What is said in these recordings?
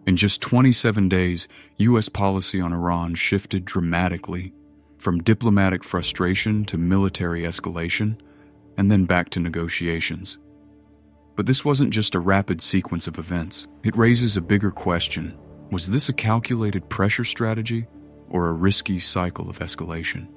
In just 27 days, U.S. policy on Iran shifted dramatically, from diplomatic frustration to military escalation, and then back to negotiations. But this wasn't just a rapid sequence of events. It raises a bigger question. Was this a calculated pressure strategy or a risky cycle of escalation?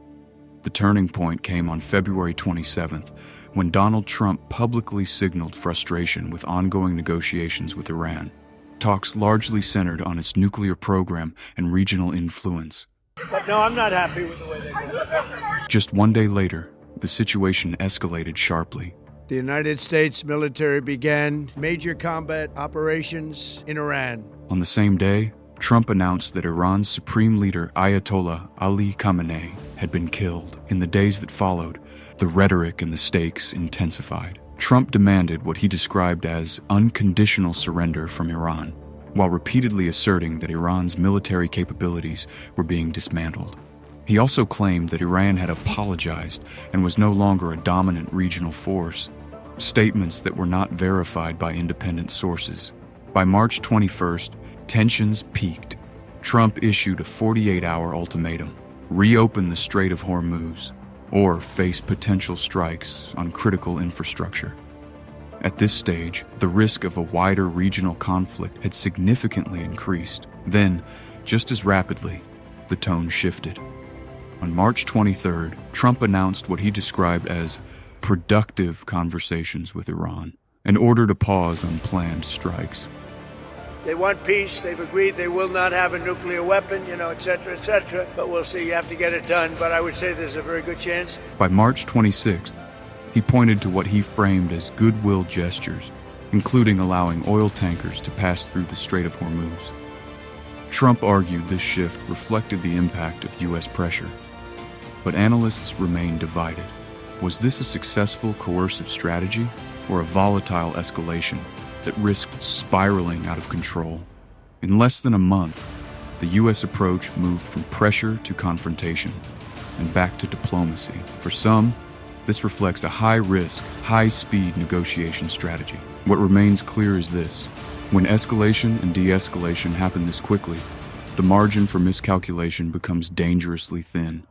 The turning point came on February 27th, when Donald Trump publicly signaled frustration with ongoing negotiations with Iran, talks largely centered on its nuclear program and regional influence. But no, I'm not happy with the way they're going. Just one day later, the situation escalated sharply. The United States military began major combat operations in Iran. On the same day, Trump announced that Iran's supreme leader Ayatollah Ali Khamenei had been killed. In the days that followed, the rhetoric and the stakes intensified. Trump demanded what he described as unconditional surrender from Iran, while repeatedly asserting that Iran's military capabilities were being dismantled. He also claimed that Iran had apologized and was no longer a dominant regional force, statements that were not verified by independent sources. By March 21st, tensions peaked. Trump issued a 48-hour ultimatum: reopen the Strait of Hormuz, or face potential strikes on critical infrastructure. At this stage, the risk of a wider regional conflict had significantly increased. Then, just as rapidly, the tone shifted. On March 23rd, Trump announced what he described as productive conversations with Iran, and ordered a pause on planned strikes. They want peace. They've agreed they will not have a nuclear weapon, et cetera, but we'll see. You have to get it done, but I would say there's a very good chance. By March 26th, he pointed to what he framed as goodwill gestures, including allowing oil tankers to pass through the Strait of Hormuz. Trump argued this shift reflected the impact of U.S. pressure, but analysts remain divided. Was this a successful coercive strategy or a volatile escalation that risked spiraling out of control? In less than a month, the U.S. approach moved from pressure to confrontation and back to diplomacy. For some, this reflects a high-risk, high-speed negotiation strategy. What remains clear is this: when escalation and de-escalation happen this quickly, the margin for miscalculation becomes dangerously thin.